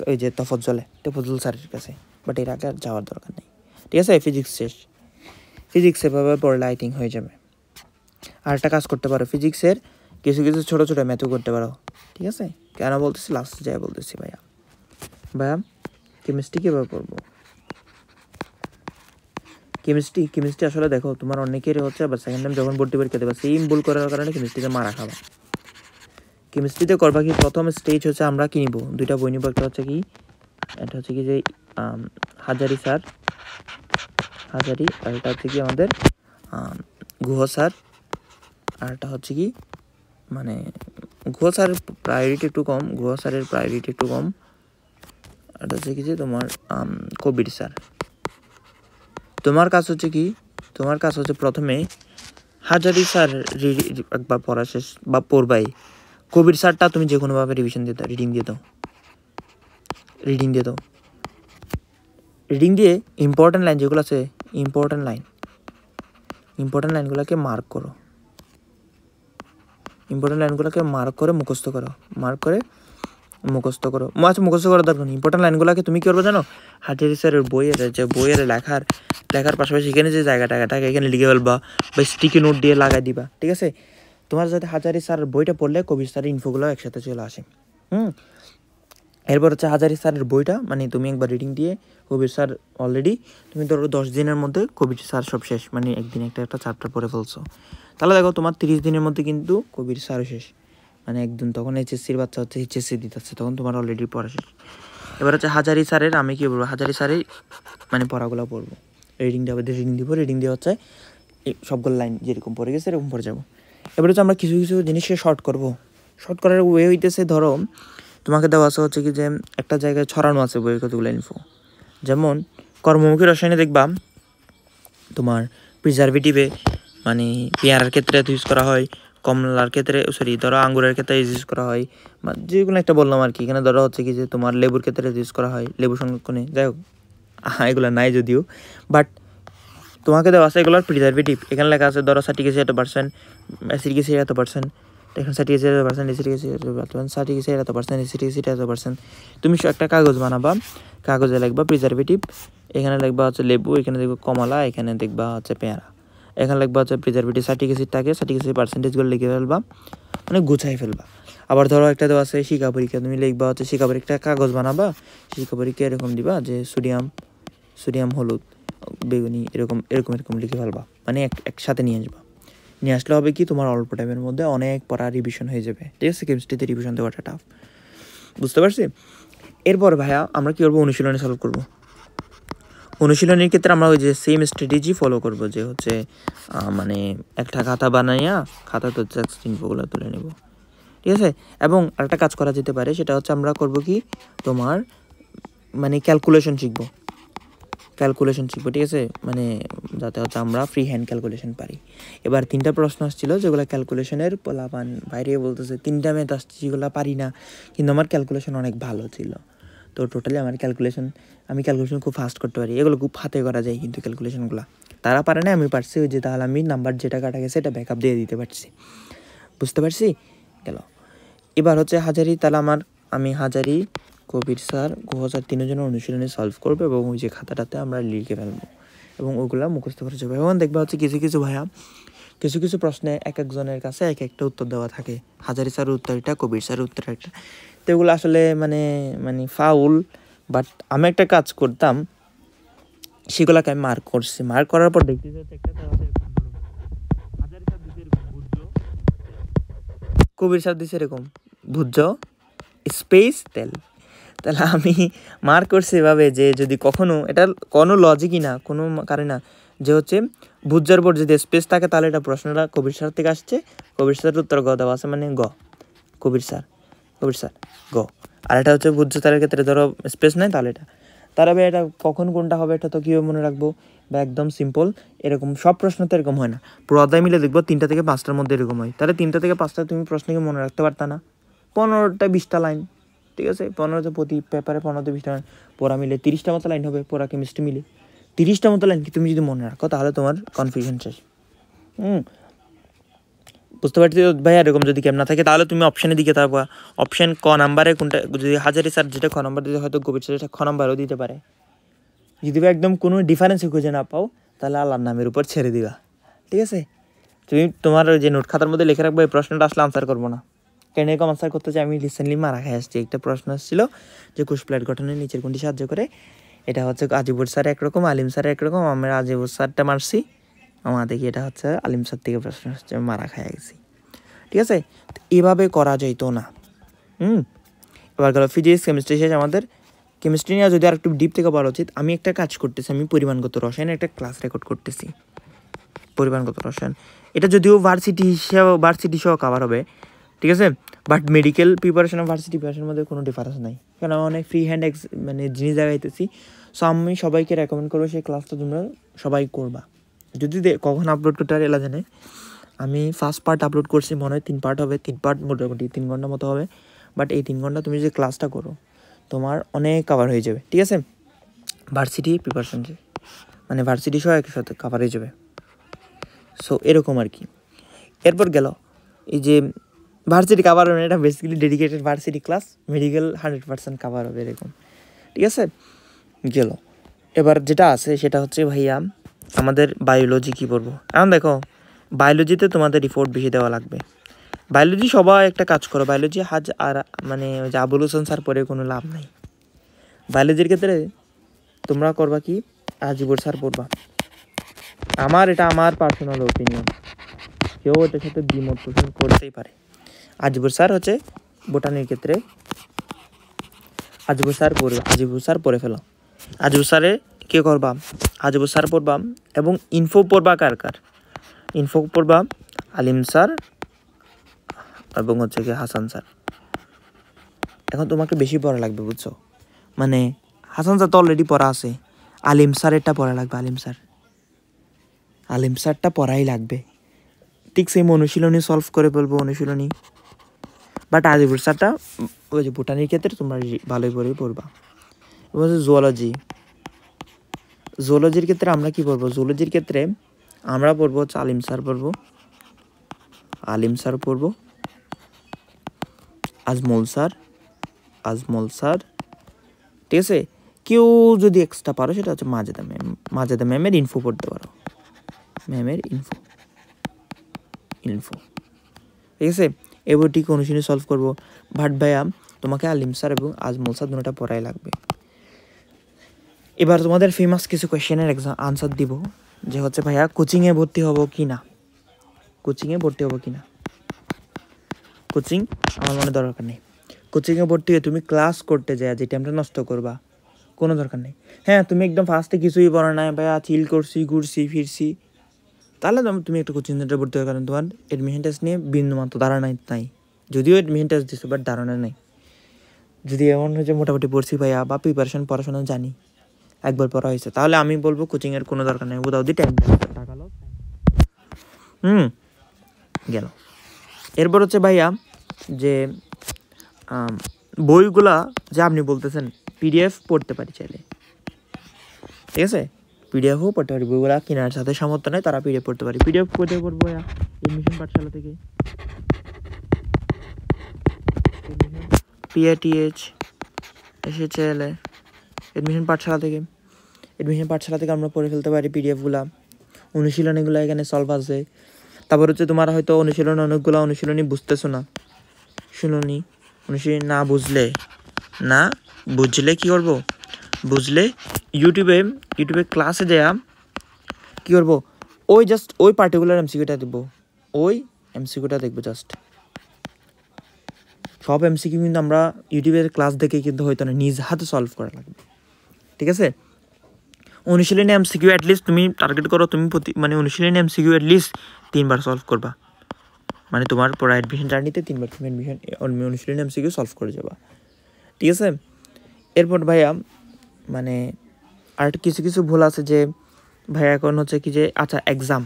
ওই যে তফজ্জল স্যারের কাছে। বাট এর আগে আর যাওয়ার দরকার নেই, ঠিক আছে। ফিজিক্স শেষ, ফিজিক্স এভাবে পড়লে আই থিঙ্ক হয়ে যাবে। আর একটা কাজ করতে পারো, ফিজিক্সের কিছু ছোটো ছোটো ম্যাথও করতে পারো, ঠিক আছে। কেন বলতেছি লাস্টে যাই বলতেছি। ভাইয়া কেমিস্ট্রি কীভাবে পড়বো? কেমিস্ট্রি আসলে দেখো তোমার অনেকেরই হচ্ছে আবার সেকেন্ড টাইম যখন ভর্তি পরীক্ষা দেবে সেম ভুল করার কারণে কেমিস্ট্রিতে মারা খাবা। কেমিস্ট্রিতে করবা কি, প্রথম স্টেজ হচ্ছে আমরা কি নিব, দুইটা বই নিব। একটা হচ্ছে কি, এটা হচ্ছে কি যে হাজারি স্যার, আর এটা হচ্ছে কি আমাদের গুহ স্যার। আর এটা হচ্ছে কি মানে গুহ স্যারের প্রায়োরিটি একটু কম, এটা হচ্ছে কি যে তোমার কবির স্যার। তোমার কাজ হচ্ছে প্রথমে হাজারি স্যার একবার পড়া শেষ বা পড়বাই। কবির স্যারটা তুমি যে কোনোভাবে রিভিশন দিয়ে দাও, রিডিং দিয়ে ইম্পর্টেন্ট লাইন যেগুলো আছে, ইম্পর্টেন্ট লাইনগুলোকে মার্ক করে মুখস্থ করো। মুখস্থ করার দরকার নেই। ইম্পর্টেন্ট লাইনগুলোকে তুমি কী করবে জানো, হাজারি স্যারের বইয়ের লেখার পাশাপাশি এখানে যে জায়গাটাকে এখানে লিখে ফেলবা বা স্টিকি নোট দিয়ে লাগাই দিবা, ঠিক আছে। তোমার যাতে হাজারি স্যারের বইটা পড়লে কবির স্যারের ইনফোগুলো একসাথে চলে আসে। এরপর হচ্ছে হাজারি স্যারের বইটা মানে তুমি একবার রিডিং দিয়ে, কবির স্যার অলরেডি তুমি ধরো 10 দিনের মধ্যে কবির স্যার সব শেষ, মানে একদিন একটা চ্যাপ্টার পড়ে ফেলছো। তাহলে দেখো তোমার 30 দিনের মধ্যে কিন্তু কবির স্যারও শেষ, মানে একদিন। তখন এইচএসসির বাচ্চা হচ্ছে এইচএসসি দিতেছে, তখন তোমার অলরেডি পড়া শেষ। এবার হচ্ছে হাজারি স্যারের আমি কী বলবো, হাজারি স্যারের মানে পড়াগুলো পড়বো, রিডিং দিব, রিডিং দিয়ে হচ্ছে সবগুলো লাইন যেরকম পড়ে গেছে এরকম পড়ে যাবো। এবার হচ্ছে আমরা কিছু জিনিসকে শর্ট করার ওয়ে হইতেছে, ধরো তোমাকে দেওয়া আছে হচ্ছে কি যে একটা জায়গায় ছড়ানো আছে বইয়ের কতগুলো ইনফো। যেমন কর্মমুখী রসায়নে দেখবা তোমার প্রিজারভেটিভে মানে পেয়ারার ক্ষেত্রে ইউজ করা হয়, কমলার ক্ষেত্রে ধরো আঙ্গুরের ক্ষেত্রে ইউজ করা হয়, বা যেগুলো একটা বললাম আর কি। এখানে ধরো হচ্ছে কি যে তোমার লেবুর ক্ষেত্রে ইউজ করা হয়, লেবু সংরক্ষণে, যাই হোক এগুলো নাই যদিও, বাট তোমাকে দেওয়া আছে এগুলোর প্রিজারভেটিভ। এখানে লেখা আছে ধরো সার্টিক অ্যাসিড এত%, অ্যাসিডিক অ্যাসিড এত%, এখানে সার্টিক অ্যাসিড এত%, অ্যাসিডিক অ্যাসিড এত%, সার্টিক অ্যাসিড এত%, অ্যাসিডিক অ্যাসিড এত%। তুমি একটা কাগজ বানাবা, কাগজে লিখবা প্রিজারভেটিভ, এখানে লিখবা হচ্ছে লেবু, এখানে দেখবা কমলা, এখানে দেখবা হচ্ছে পেয়ারা, এখানে লিখবা হচ্ছে প্রিজারভেটিভ সার্টিক অ্যাসিডটাকে, সার্টিক অ্যাসিড পার্সেন্টেজগুলো লিখে ফেলবা, মানে গুছাই ফেলবা। আবার ধরো একটা দেওয়া আছে শিকা পরীক্ষা, তুমি লিখবা হচ্ছে শিকা পরীক্ষা, কাগজ বানাবা, শিকা পরীক্ষা এরকম দিবা যে সোডিয়াম হলুদ বেগুনি এরকম লিখে ফেলবা, মানে একসাথে নিয়ে আসবা। নিয়ে আসলে হবে কি তোমার অল্প টাইমের মধ্যে অনেক পড়া রিভিশন হয়ে যাবে, ঠিক আছে? কেমিস্ট্রিতে রিভিশন দেওয়াটা টাফ, বুঝতে পারছি? এরপর ভাইয়া আমরা কী করবো, অনুশীলনী সলভ করবো। অনুশীলনীর ক্ষেত্রে আমরা ওই যে সেম স্ট্র্যাটেজি ফলো করবো, যে হচ্ছে মানে একটা খাতা বানাইয়া খাতাতে হচ্ছে ইনফোগুলো তুলে নেব, ঠিক আছে? এবং আরেকটা কাজ করা যেতে পারে, সেটা হচ্ছে আমরা করবো কি তোমার মানে ক্যালকুলেশন শিখবো, ঠিক আছে? মানে যাতে হচ্ছে আমরা ফ্রি হ্যান্ড ক্যালকুলেশন পারি। এবার 3টা প্রশ্ন আসছিল যেগুলো ক্যালকুলেশনের পোলাপান বাইরে বলতেছে 3টা ম্যাথ আসছে যেগুলো পারি না, কিন্তু আমার ক্যালকুলেশন অনেক ভালো ছিল। তো টোটালি আমার আমি ক্যালকুলেশন খুব ফাস্ট করতে পারি, এগুলো খুব হাতে করা যায়, কিন্তু ক্যালকুলেশনগুলো তারা পারে না, আমি পারছি। ওই যে তাহলে আমি নাম্বার যেটা কাটা গেছে এটা ব্যাকআপ দিয়ে দিতে পারছি, বুঝতে পারছি? গেল। এবার হচ্ছে হাজারি, তাহলে আমি হাজারি, কবির স্যার, গুহ স্যার 3জনের অনুশীলনী সলভ করবো, এবং ওই যে খাতাটাতে আমরা লিখে ফেলবো এবং ওগুলা মুখস্থ করে যাবো। এবং দেখবা হচ্ছে কিছু প্রশ্নে এক একজনের কাছে এক একটা উত্তর দেওয়া থাকে। হাজারি স্যারের উত্তর এটা, কবির স্যারের উত্তর একটা, তো এগুলো আসলে মানে ফাউল। বাট আমি একটা কাজ করতাম, সেগুলোকে আমি মার্ক করছি, মার্ক করার পর দেখতে একটা কবির স্যার দিছে এরকম ভুজ স্পেস তেল, তাহলে আমি মার্ক করছি এভাবে যে যদি কখনো এটা কোনো লজিকই না, কোনো কারণ না, যে হচ্ছে ভুজার পর যদি স্পেস থাকে তাহলে এটা প্রশ্নটা কবির স্যার থেকে আসছে, কবির স্যারের উত্তর গ দেওয়া আছে, মানে গ কবির স্যার গ। আর এটা হচ্ছে ভুজ স্যারের ক্ষেত্রে ধরো স্পেস নেই, তাহলে তার আবার এটা কখন কোনটা হবে এটা তো কীভাবে মনে রাখবো? বা একদম সিম্পল, এরকম সব প্রশ্ন তো এরকম হয় না, পুরো অধ্যায় মিলে দেখবো 3টা থেকে 5টার মধ্যে এরকম হয়। তাহলে 3টা থেকে 5টা তুমি প্রশ্নকে মনে রাখতে পারতা না, 15টা 20টা লাইন, ঠিক আছে? 15টা প্রতি পেপারে 15টা 20টা লাইন, পড়া মিলে 30টা মতো লাইন হবে, পড়া কেমিস্ট্রি মিলে 30টা মতো লাইন কি তুমি যদি মনে রাখো তাহলে তোমার কনফিউশন শেষ। বুঝতে পারছি ভাই? এরকম যদি কেমন না থাকে তাহলে তুমি অপশানের দিকে থাকবা, অপশান ক নাম্বারে কোনটা, যদি হাজারি স্যার যেটা খ নাম্বার দিতে হয়তো কবির স্যার খ নাম্বারও দিতে পারে। যদি একদম কোনো ডিফারেন্সই খুঁজে না পাও তাহলে আল্লাহর নামের উপর ছেড়ে দিবা, ঠিক আছে? তুমি তোমার যে নোট খাতার মধ্যে লিখে রাখবো এই প্রশ্নটা আসলে আনসার করবো না, কেন এরকম আনসার করতে চাই? আমি রিসেন্টলি মারা খাই আসছি, একটা প্রশ্ন আসছিল যে কোষ প্লেট গঠনের নিচের কোনটি সাহায্য করে। এটা হচ্ছে আজিবুর স্যার একরকম, আলিম স্যার একরকম, আমরা আজিবুর স্যারটা মারছি, আমার দেখি এটা হচ্ছে আলিম স্যার থেকে প্রশ্ন আসছে, মারা খাই গেছি, ঠিক আছে? এভাবে করা যাইতো না। এবার গেল ফিজিক্স, কেমিস্ট্রি শেষ আমাদের। কেমিস্ট্রি নিয়ে যদি আর একটু ডিপ থেকে বলা উচিত, আমি একটা কাজ করতেছি, আমি পরিমাণগত রসায়ন একটা ক্লাস রেকর্ড করতেছি, পরিমাণগত রসায়ন। এটা যদিও ভার্সিটি সহ কভার হবে, ঠিক আছে? বাট মেডিকেল প্রিপারেশন আর ভার্সিটি প্রিপারেশনের মধ্যে কোনো ডিফারেন্স নাই, কারণ আমি অনেক ফ্রি হ্যান্ড মানে জিনিস দেখাইতেছি। সো আমি সবাইকে রেকমেন্ড করবো সেই ক্লাসটা তোমরা সবাই করবা। যদি কখন আপলোড করতে পারি এলা জানে, আমি ফার্স্ট পার্ট আপলোড করছি, মনে হয় 3 পার্ট হবে, 3 পার্ট মোটামুটি 3 ঘন্টা মতো হবে। বাট এই 3 ঘন্টা তুমি যে ক্লাসটা করো তোমার অনেক কভার হয়ে যাবে, ঠিক আছে? ভার্সিটি প্রিপারেশন মানে ভার্সিটি সহ একসাথে কভার হয়ে যাবে। সো এরকম আর কি। এরপর গেল এই যে ভার্সিটি কভার হবে, এটা basically dedicated varsity class, medical 100% cover হবে এরকম, ঠিক আছে? গেল। এবার যেটা আছে সেটা হচ্ছে ভাইয়া আমাদের বায়োলজি কী পড়বো। এখন দেখো বায়োলজিতে তোমাদের রিপোর্ট বেশি দেওয়া লাগবে। বায়োলজি সবাই একটা কাজ করো, বায়োলজি আর মানে ওই যে আবুল হোসেন স্যার পড়ে কোনো লাভ নাই। বায়োলজির ক্ষেত্রে তোমরা করবা কি, আজিবুর স্যার পড়বা। এটা আমার পার্সোনাল ওপিনিয়ন, কেউ এটার সাথে দ্বিমত পোষণ করতেই পারে। আজিবুর স্যার হচ্ছে বোটানির ক্ষেত্রে, আজিবুর স্যার পড়ে ফেলো। আজিবুর স্যারে কে করবা, আজিবুর স্যার পড়বা। এবং ইনফো পড়বা কার ইনফো পড়বা আলিম স্যার এবং হচ্ছে কি হাসান স্যার, এখন তোমাকে বেশি পড়া লাগবে, বুঝছো? মানে হাসান স্যার তো অলরেডি পড়া আছে, আলিম স্যারেরটা পড়া লাগবে। আলিম স্যারটা পড়াই লাগবে। ঠিক সেই অনুশীলনী সলভ করে ফেলবো, অনুশীলনী। বাট আজিবুর স্যারটা ওই যে বোটানির ক্ষেত্রে তোমরা ভালোই করেই পড়বা। এবং জুওলজির ক্ষেত্রে আমরা কি পড়বো? জুওলজির ক্ষেত্রে আমরা পড়বো হচ্ছে আলিম স্যার পড়বো, আজমল স্যার, ঠিক আছে? কেউ যদি এক্সট্রা পারো সেটা হচ্ছে মাজেদা ম্যামের ইনফো পড়তে পারো, ম্যামের ইনফো, ঠিক আছে? এবার ঠিক অনুশীলনী সলভ করবো। বাট ভাইয়া তোমাকে আলিম স্যার এবং আজমল স্যার দুটোটা পড়াই লাগবে। এবার তোমাদের ফেমাস কিছু কোয়েশ্চেনের আনসার দিব, যে হচ্ছে ভাইয়া কোচিংয়ে ভর্তি হবো কি না। কোচিং আমার মনে দরকার নেই। কোচিংয়ে ভর্তি হয়ে তুমি ক্লাস করতে যায় যে টাইমটা নষ্ট করবা, কোনো দরকার নেই। হ্যাঁ, তুমি একদম ফার্স্টে কিছুই পড়ো না ভাইয়া, চিল করছি, ঘুরছি ফিরছি, তাহলে তুমি একটা কোচিং সেন্টারে ভর্তি হয়, কারণ তোমার অ্যাডমিশন টেস্ট নিয়ে বিন্দুমাত্র ধারণা নাই। যদিও অ্যাডমিশন টেস্ট দিচ্ছ, বাট ধারণা নেই। যদি এমন হয়েছে মোটামুটি পড়ছি ভাইয়া বা পড়াশোনা জানি, একবার পড়া হয়েছে, তাহলে আমি বলবো কোচিংয়ের কোনো দরকার নেই, উদাও দি টাইম টাকা লো। গেল। এরপর হচ্ছে ভাইয়া যে বইগুলা যে আপনি বলতেছেন পিডিএফ পড়তে পারি চাইলে, ঠিক আছে? পিডিএফও পড়তে পারি, বইগুলা কেনার সাথে সামর্থ্য নেই, তারা পিডিএফ পড়তে পারি। পিডিএফ কোথায় পড়বো ভাইয়া? এডমিশন পাঠশালা থেকে, PATH SHL এডমিশন পাঠশালা থেকে আমরা পড়ে ফেলতে পারি পিডিএফগুলা। অনুশীলনীগুলো এখানে সলভ আছে। তারপর হচ্ছে তোমার হয়তো অনেকগুলো অনুশীলনী বুঝতেছো না, অনুশীলনী না বুঝলে কি করবো? বুঝলে ইউটিউবে ক্লাসে দেয়া কি করবো? ওই পার্টিকুলার এমসিকিউটা দেবো, দেখবো জাস্ট। সব এমসিকিউ কিন্তু আমরা ইউটিউবের ক্লাস দেখে কিন্তু হয়তো না, নিজ হাতে সলভ করা লাগবে, ঠিক আছে? অনুশীলনী এমসিকিউ অ্যাটলিস্ট তুমি টার্গেট করো, তুমি অনুশীলনী এমসিকিউ অ্যাটলিস্ট 3বার সলভ করবা। তোমার পড়া অ্যাডমিশন জার্নিতে 3বার তুমি অনুশীলনী এমসিকিউ সলভ করে যাবা, ঠিক আছে? এরপর ভাইয়া আর কিছু ভুল আছে যে ভাইয়া এখন হচ্ছে কি যে আচ্ছা এক্সাম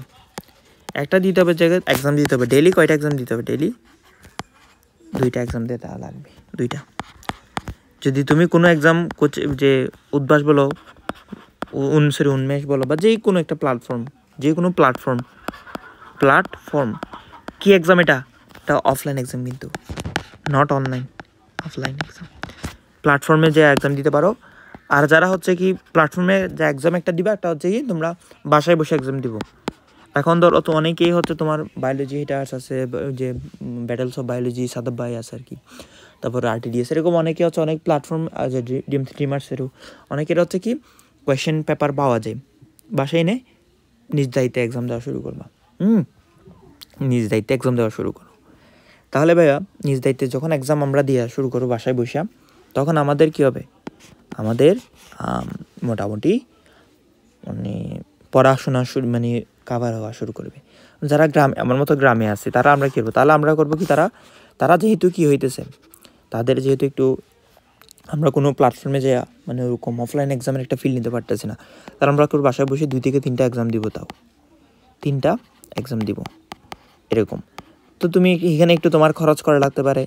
একটা দিতে হবে, জায়গায় এক্সাম দিতে হবে ডেইলি। কয়টা এক্সাম দিতে হবে? ডেইলি 2টা এক্সাম দিতে লাগবে, 2টা। যদি তুমি কোনো এক্সাম যে উদ্ভাস বলো, উন্মেষ বলো, বা যে কোনো একটা প্ল্যাটফর্ম কি এক্সাম? এটা অফলাইন এক্সাম, কিন্তু নট অনলাইন, অফলাইন এক্সাম। প্ল্যাটফর্মে যে এক্সাম দিতে পারো। আর যারা হচ্ছে কি প্ল্যাটফর্মে যে এক্সাম একটা দিবা, একটা হচ্ছে কি তোমরা বাসায় বসে এক্সাম দিব। এখন ধরো তো অনেকেই হচ্ছে তোমার বায়োলজি হিটার্স আছে, যে ব্যাটেলস অফ বায়োলজি সাদাব ভাই আছে আর কি, তারপর RTDS, এরকম অনেকে হচ্ছে অনেক প্ল্যাটফর্ম আছে, ড্রিমার্সেরও অনেকের হচ্ছে কি কোয়েশ্চেন পেপার পাওয়া যায়, বাসায় এনে নিজ দায়িত্বে এক্সাম দেওয়া শুরু করবা। তাহলে ভাইয়া নিজ দায়িত্বে যখন এক্সাম আমরা দেওয়া শুরু করবো বাসায় বসে, তখন আমাদের কি হবে? আমাদের মোটামুটি পড়াশোনা কাভার হওয়া শুরু করবে। যারা আমার মতো গ্রামে আছে, তারা আমরা কী করবো? তাহলে আমরা করবো কি, তারা যেহেতু কি হইতেছে, তাদের যেহেতু একটু আমরা কোনো প্ল্যাটফর্মে যে ওরকম অফলাইন এক্সামের একটা ফিল নিতে পারতেছি না, তারা আমরা করবো বাসায় বসে 2 থেকে 3টা এক্সাম দিব, 3টা এক্সাম দিব এরকম। তো তুমি এখানে একটু তোমার খরচ করা লাগতে পারে,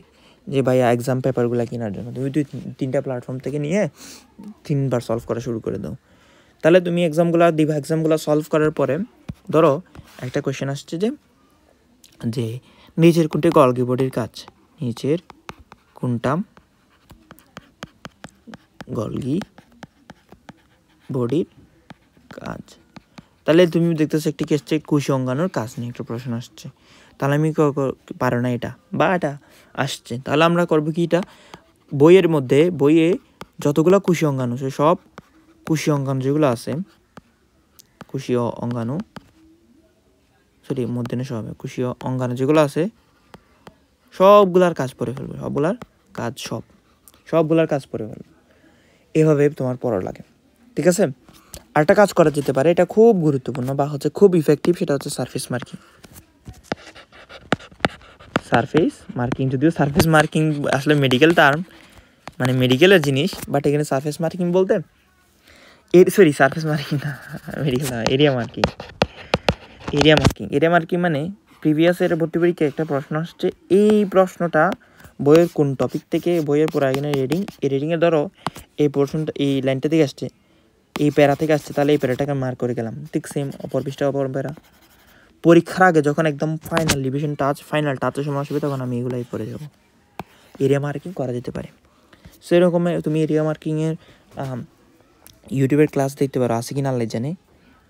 যে ভাইয়া এক্সাম পেপারগুলো কেনার জন্য তুমি 2-3টা প্ল্যাটফর্ম থেকে নিয়ে 3বার সলভ করা শুরু করে দাও। তাহলে তুমি এক্সামগুলো দিবা। এক্সামগুলো সলভ করার পরে ধরো একটা কোয়েশ্চেন আসছে যে নিচের কোনটি গলগি বডির কাজ? নিচের কোনটা গলগি বডির কাজ? তাহলে তুমি দেখতেছো একটি কেসছে কোষ অঙ্গাণুর কাজ নিয়ে একটা প্রশ্ন আসছে। তাহলে আমি পারো না এটা, বা এটা আসছে, তাহলে আমরা করবো কি, এটা বইয়ে যতগুলো কোষীয় অঙ্গাণু, সব কোষীয় অঙ্গাণু যেগুলো আছে, কোষীয় অঙ্গাণু যেগুলো আছে সবগুলার কাজ পড়ে ফেলবে, সবগুলার কাজ পড়ে ফেলবে। এভাবে তোমার পড়া লাগে, ঠিক আছে? আরেকটা কাজ করা যেতে পারে, এটা খুব গুরুত্বপূর্ণ বা হচ্ছে খুব ইফেক্টিভ, সেটা হচ্ছে সারফেস মার্কিং। যদিও সারফেস মার্কিং আসলে মেডিকেল টার্ম, মানে মেডিকেলের জিনিস, বাট এখানে সারফেস মার্কিং বলতে সারফেস মার্কিং না, মেডিকেল না, এরিয়া মার্কিং মানে প্রিভিয়াসের ভর্তি পরীক্ষায় একটা প্রশ্ন আসছে, এই প্রশ্নটা বইয়ের কোন টপিক থেকে, বইয়ের পুরো এখানে রিডিংয়ে ধরো এই পোর্শনটা, এই লাইনটা থেকে আসছে, এই প্যারা থেকে আসছে, তাহলে এই প্যারাটাকে মার্ক করে গেলাম, ঠিক সেম অপর পৃষ্ঠা অপর প্যারা। পরীক্ষার আগে যখন একদম ফাইনাল রিভিশন ফাইনাল টাচের সময় আসবে, তখন আমি এগুলাই পড়ে যাবো। এরিয়া মার্কিং করা যেতে পারে। সেরকম তুমি এরিয়া মার্কিংয়ের ইউটিউবের ক্লাস দেখতে পারো, আছে কিনা আল্লাহ জানে।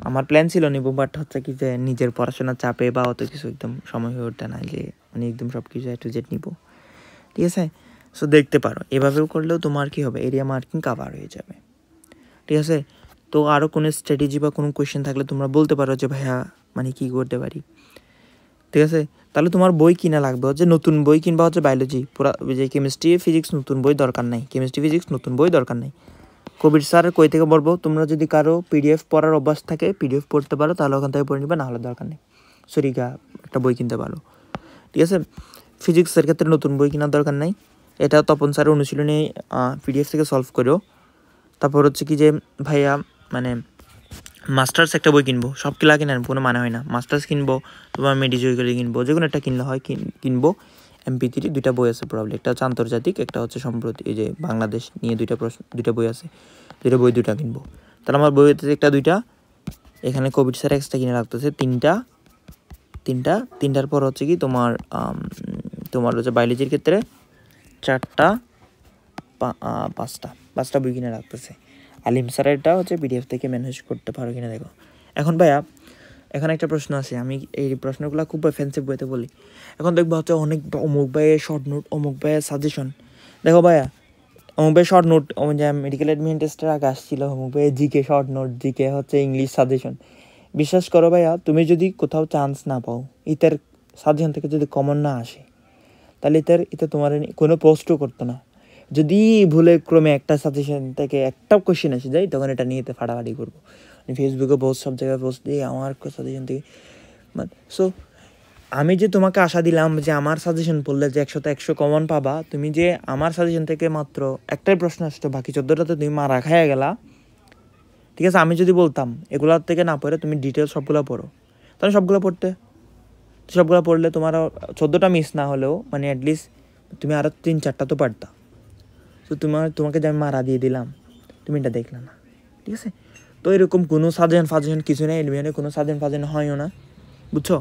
আমার প্ল্যান ছিল নিব, বাট হচ্ছে কি যে নিজের পড়াশোনার চাপে বা অত কিছু একদম সময় হয়ে ওঠে না যে মানে একদম সব কিছু A to Z নিব, ঠিক আছে। সো দেখতে পারো, এভাবেও করলেও তোমার কী হবে, এরিয়া মার্কিং কাভার হয়ে যাবে, ঠিক আছে। তো আরও কোনো স্ট্র্যাটেজি বা কোনো কোয়েশ্চেন থাকলে তোমরা বলতে পারো যে ভাইয়া মানে কী করতে পারি, ঠিক আছে। তাহলে তোমার বই কিনা লাগবে হচ্ছে নতুন বই, কিংবা হচ্ছে বায়োলজি পুরা যে কেমিস্ট্রি ফিজিক্স নতুন বই দরকার নাই, কবির স্যারের কই থেকে পড়বো, তোমরা যদি কারো PDF পড়ার অভ্যাস থাকে PDF পড়তে পারো, তাহলে ওখান থেকে পড়ে নিবে, নাহলে দরকার নেই একটা বই কিনতে পারো, ঠিক আছে। ফিজিক্সের ক্ষেত্রে নতুন বই কেনার দরকার নাই, এটা তপন স্যারের অনুশীলনী PDF থেকে সলভ করো। তারপর হচ্ছে কি যে ভাইয়া মানে মাস্টার্স একটা বই কিনবো, সব কিলা কেনার কোনো মানে হয় না, মাস্টার্স কিনবো, তোমার মেডিজয়িক্যালি কিনবো, যে কোনো একটা কিনলে হয়, কিনবো। MP3 দুইটা বই আছে প্রবলেম, একটা হচ্ছে আন্তর্জাতিক, একটা হচ্ছে সম্প্রতি, এই যে বাংলাদেশ নিয়ে দুইটা বই আছে, দুইটা কিনবো। তাহলে আমার বই হচ্ছে দুইটা, এখানে কোভিড স্যার এক্সট্রা কিনে রাখতেছে তিনটার পর হচ্ছে কি তোমার হচ্ছে বায়োলজির ক্ষেত্রে 4টা 5টা বই কিনে রাখতেছে। আলিম স্যারেরটা হচ্ছে PDF থেকে ম্যানেজ করতে পারো কিনা দেখো। এখন ভাইয়া এখন একটা প্রশ্ন আছে, আমি এই প্রশ্নগুলো খুব অফেন্সিভ বইতে বলি। এখন দেখবো হচ্ছে অনেক অমুক ভাইয়ের শর্ট নোট, অমুক ভাইয়ের সাজেশন। দেখো ভাইয়া, অমুক ভাইয়ের শর্ট নোট যে মেডিকেল অ্যাডমিশন টেস্টের আগে আসছিল, অমুক ভাইয়ের জিকে শর্ট নোট, জিকে হচ্ছে ইংলিশ সাজেশন। বিশ্বাস করো ভাইয়া, তুমি যদি কোথাও চান্স না পাও, ইতার সাজেশন থেকে যদি কমন না আসে, তাহলে এটা তোমার কোনো পোস্টও করতো না। যদি ভুলে ক্রমে একটা সাজেশন থেকে একটা কোয়েশ্চেন এসে যায়, তখন এটা নিয়ে ফাটাফাটি করবো, ফেসবুকে পোস্ট, সব জায়গায় পোস্ট দিয়ে আমার সাজেশন থেকে। সো আমি যে তোমাকে আশা দিলাম যে আমার সাজেশন পড়লে যে 100তে 100 কমন পাবা, তুমি যে আমার সাজেশন থেকে মাত্র একটাই প্রশ্ন আসতো, বাকি 14টাতে তুমি মারা খাইয়া গেলা, ঠিক আছে। আমি যদি বলতাম এগুলোর থেকে না পড়ে তুমি ডিটেলস সবগুলো পড়ো, তাহলে সবগুলো পড়লে তোমার 14টা মিস না হলেও মানে অ্যাটলিস্ট তুমি আরও 3-4টা তো পারতা। তো তোমাকে যে আমি মারা দিয়ে দিলাম, তুমি এটা দেখলে না, ঠিক আছে। তো এরকম কোনো সাজেশন কিছু নেই, এডমিশনে কোনো সাজেশন হয়ও না, বুঝছো।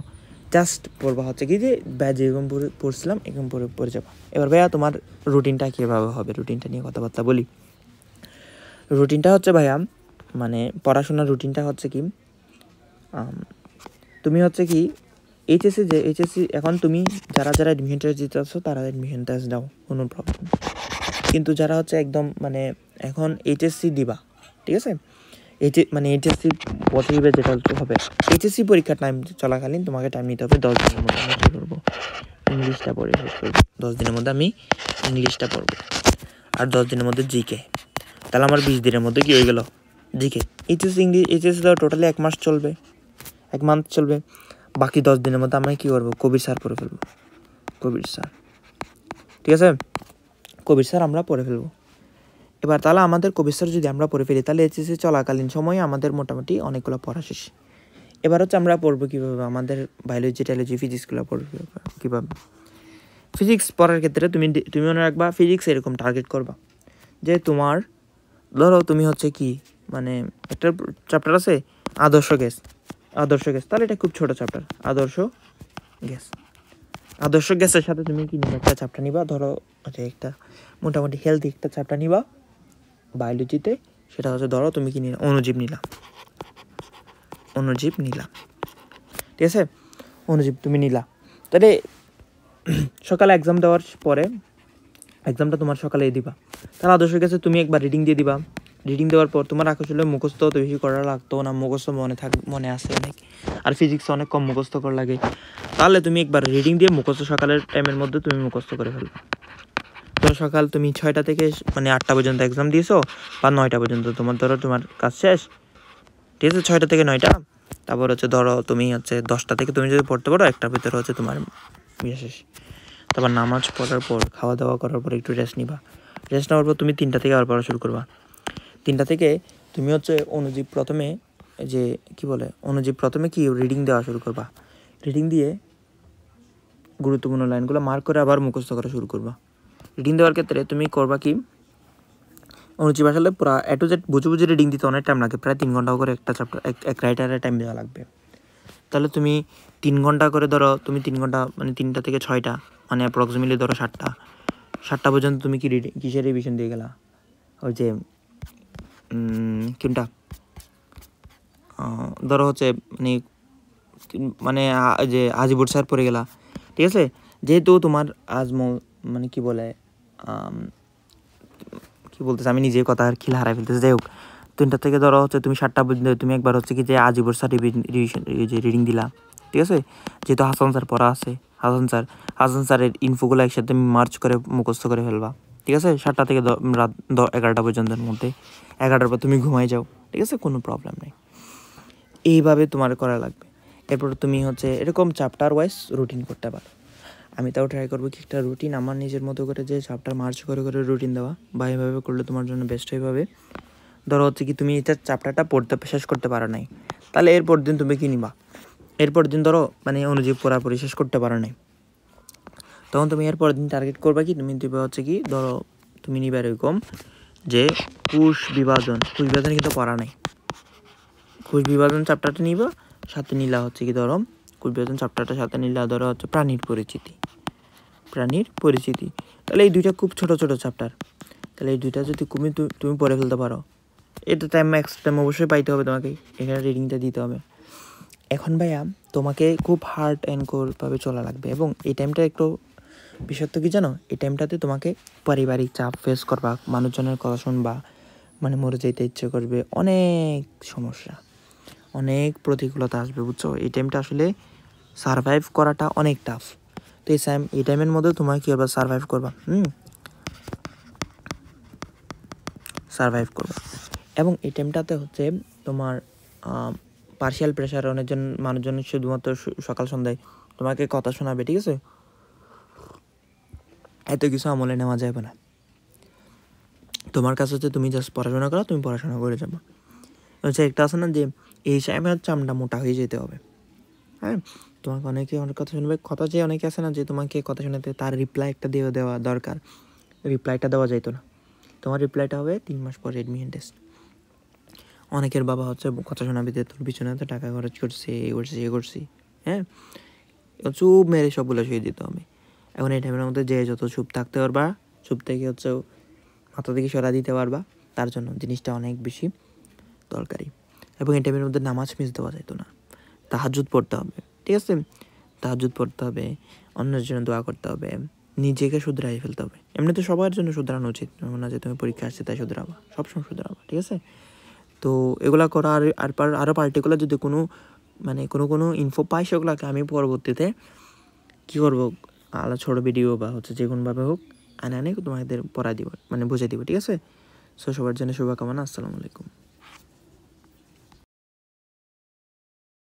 জাস্ট পড়বা হচ্ছে কি যে যেরকম পড়ছিলাম এরকম পড়ে যাবা। এবার ভাইয়া তোমার রুটিনটা কীভাবে হবে, রুটিনটা নিয়ে কথাবার্তা বলি। রুটিনটা হচ্ছে ভাইয়া মানে পড়াশোনার রুটিনটা হচ্ছে কি, তুমি হচ্ছে কি এইচএসসি এখন তুমি যারা অ্যাডমিশন টেস্ট দিতে আসছো, তারা অ্যাডমিশন টেস্ট দাও, কোনো প্রবলেম। কিন্তু যারা হচ্ছে একদম মানে এখন এইচএসসি দিবা, ঠিক আছে, এইচএসসি পজিটিভে যেটা হবে, এইচএসসি পরীক্ষার টাইম চলাকালীন তোমাকে টাইম নিতে হবে 10 দিনের মধ্যে। আমি কী করবো, ইংলিশটা পড়ে শেষ করবো 10 দিনের মধ্যে, আমি ইংলিশটা পড়বো, আর 10 দিনের মধ্যে জিকে। তাহলে আমার 20 দিনের মধ্যে কি হয়ে গেল, জিকে। এইচএসসি দেওয়া টোটালি 1 মাস চলবে, 1 মান্থ চলবে। বাকি 10 দিনের মধ্যে আমি কী করবো, কবির স্যার পড়ে ফেলবো, ঠিক আছে, কবির স্যার আমরা পড়ে ফেলবো। এবার তাহলে আমাদের কবির স্যার যদি আমরা পড়ে ফেলি, তাহলে এইচএসসি চলাকালীন সময়ে আমাদের মোটামুটি অনেকগুলো পড়া শেষ। এবার হচ্ছে আমরা পড়বো কীভাবে, আমাদের বায়োলজি টায়োলজি ফিজিক্সগুলো পড়বো কীভাবে। ফিজিক্স পড়ার ক্ষেত্রে তুমি মনে রাখবা, ফিজিক্স এরকম টার্গেট করবা যে তোমার ধরো তুমি হচ্ছে কি মানে একটা চ্যাপ্টার আছে আদর্শ গ্যাস, তাহলে এটা খুব ছোট চ্যাপ্টার, আদর্শ গ্যাসের সাথে তুমি কি নিবা, একটা চ্যাপ্টার নিবা, ধরো একটা মোটামুটি হেলদি একটা চ্যাপ্টার নিবা বায়োলজিতে, সেটা হচ্ছে ধরো তুমি কি নিলা, অণুজীব নিলা, ঠিক আছে, অণুজীব তুমি নিলা। তাহলে সকালে এক্সাম দেওয়ার পরে, এক্সামটা তোমার সকালে দিবা, তাহলে আদর্শ গ্যাসে তুমি একবার রিডিং দিয়ে দিবা। রিডিং দেওয়ার পর তোমার আসলে মুখস্থ অত বেশি করা লাগতো না, মুখস্থ মনে আসে অনেক, আর ফিজিক্স অনেক কম মুখস্থ করা লাগে। তাহলে তুমি একবার রিডিং দিয়ে মুখস্থ সকালের টাইমের মধ্যে তুমি মুখস্থ করে ফেলবে। তো সকাল তুমি 6টা থেকে মানে 8টা পর্যন্ত এক্সাম দিয়েছো, বা 9টা পর্যন্ত তোমার কাজ শেষ, ঠিক আছে, 6টা থেকে 9টা। তারপর হচ্ছে ধরো তুমি হচ্ছে 10টা থেকে তুমি যদি পড়তে পারো, 1টার ভিতরে হচ্ছে তোমার শেষ। তারপর নামাজ পড়ার পর, খাওয়া দাওয়া করার পর একটু রেস্ট নিবা, রেস্ট নেওয়ার পর তুমি 3টা থেকে আবার পড়া শুরু করবা। 3টা থেকে তুমি হচ্ছে অনুজীব প্রথমে যে কি বলে অনুজীব প্রথমে কি রিডিং দেওয়া শুরু করবা। রিডিং দিয়ে গুরুত্বপূর্ণ লাইনগুলো মার্ক করে আবার মুখস্থ করা শুরু করবা। রিডিং দেওয়ার ক্ষেত্রে তুমি করবা কি, অনুজীব আসলে পুরো A to Z বুঝে বুঝে রিডিং দিতে অনেক টাইম লাগে, প্রায় 3 ঘন্টা করে একটা চ্যাপ্টার এক রাইটারের টাইম দেওয়া লাগবে। তাহলে তুমি 3 ঘন্টা করে ধরো, তুমি 3 ঘন্টা মানে 3টা থেকে 6টা মানে অ্যাপ্রক্সিমেটলি ধরো 7টা পর্যন্ত তুমি কি কিসের রিভিশন দিয়ে গেলা, ওই যে কোনটা ধরো হচ্ছে মানে যে আজিবুর স্যার পড়ে গেলা, ঠিক আছে। যেহেতু তোমার মানে কি বলে কি বলতেছে, আমি নিজের কথা আর খিল হারাই ফেলতেছে। যাই হোক, 3টা থেকে ধরো হচ্ছে তুমি 7টা পর্যন্ত তুমি একবার হচ্ছে কি যে আজিবুর স্যার রিভিশন যে রিডিং দিলা, ঠিক আছে। যেহেতু হাসান স্যার পড়া আছে, হাসান স্যারের ইনফোগুলো একসাথে মার্চ করে মুখস্থ করে ফেলবা, ঠিক আছে। 7টা থেকে রাত 11টা পর্যন্তের মধ্যে, 11টার পর তুমি ঘুমাই যাও, ঠিক আছে, কোনো প্রবলেম নেই। এইভাবে তোমার করা লাগবে। এরপর তুমি হচ্ছে এরকম চ্যাপ্টার ওয়াইজ রুটিন করতে পারো। আমি তাও ট্রাই করবো কি একটা রুটিন আমার নিজের মতো করে যে চ্যাপ্টার মার্চ করে করে রুটিন দেওয়া, বা এইভাবে করলে তোমার জন্য বেস্ট হয়ে। ধরো হচ্ছে কি তুমি এটা চ্যাপ্টারটা পড়তে শেষ করতে পারো নাই, তাহলে এরপর দিন তুমি কি নিবা, এরপর দিন ধরো মানে অনুজীব পুরোপুরি শেষ করতে পারো নাই, তখন তুমি এরপর দিন টার্গেট করবা কি, তুমি দিবে হচ্ছে কি ধরো তুমি নিবে এরকম যে কোষ বিভাজন কিন্তু পড়া নাই, কোষ বিভাজন চ্যাপ্টারটা নিবা, সাথে নিলা হচ্ছে কি ধরো কোষ বিভাজন চ্যাপ্টারটা সাথে নিলা ধরো হচ্ছে প্রাণীর পরিচিতি। তাহলে এই দুইটা খুব ছোট ছোট চ্যাপ্টার, তাহলে এই দুইটা যদি তুমি পড়ে ফেলতে পারো, এটা টাইম এক্সট্রা টাইম অবশ্যই পাইতে হবে তোমাকে, এখানে রিডিংটা দিতে হবে। এখন ভাইয়া তোমাকে খুব হার্ড অ্যান্ড কোরভাবে চলা লাগবে, এবং এই টাইমটা একটু বিশেষত্ব কি জানো, এই টাইমটাতে তোমাকে পারিবারিক চাপ ফেস করবা, মানুষজনের কথা শুনবা, মানে মরে যেতে ইচ্ছে করবে, অনেক সমস্যা, অনেক প্রতিকূলতা আসবে, বুঝছো। এই টাইমটা আসলে সারভাইভ করাটা অনেক টাফ। তো এই টাইমের মধ্যে তোমাকে কী করবা, সারভাইভ করবা, এবং এই টাইমটাতে হচ্ছে তোমার পার্শিয়াল প্রেশার অনেকজন মানুষজন শুধুমাত্র সকাল সন্ধ্যায় তোমাকে কথা শোনাবে, ঠিক আছে। এত কিছু আমলে নেওয়া যাবে না। তোমার কাছে হচ্ছে তুমি জাস্ট পড়াশোনা করো, তুমি পড়াশোনা করে যাবো। হচ্ছে একটা আছে না যে এই টাইমে হচ্ছে চামড়া মোটা হয়ে যেতে হবে, হ্যাঁ। তোমাকে অনেকে অনেক কথা শুনবে, কথা যে অনেকে আছে না যে তোমাকে কথা শোনাতে, তার রিপ্লাই একটা দেওয়া দরকার, রিপ্লাইটা দেওয়া যাইতো না, তোমার রিপ্লাইটা হবে 3 মাস পরে এডমিশন টেস্ট। অনেকের বাবা হচ্ছে কথা শোনাবে যে তোর পিছনে তো টাকা খরচ করছে, এ করছি, হ্যাঁ, চুপ মেরে সবগুলো শুয়ে দিতে হবে। এখন এই টাইমের মধ্যে যে যত চুপ থাকতে পারবা, চুপ থেকে হচ্ছে মাথা থেকে সরা দিতে পারবা, তার জন্য জিনিসটা অনেক বেশি দরকারি। এবং এই টাইমের মধ্যে নামাজ মিস দেওয়া যেত না, তাহাজ্জুদ পড়তে হবে, ঠিক আছে, তাহাজ্জুদ পড়তে হবে, অন্যের জন্য দোয়া করতে হবে, নিজেকে শুধরাই ফেলতে হবে। এমনি তো সবার জন্য শুধরানো উচিত, না যে তুমি পরীক্ষা আসছে তাই শুধরাবা, সবসময় শুধরাবা, ঠিক আছে। তো এগুলা করা আরও পার্টিকুলার যদি কোনো ইনফো পাই, সেগুলোকে আমি পরবর্তীতে কী করবো, ছোটো ভিডিও বা হচ্ছে যে কোনোভাবে হোক আনে তোমাদের পড়া দিব, বুঝে দিব, ঠিক আছে। সো সবার জন্য শুভকামনা, আসসালামু আলাইকুম।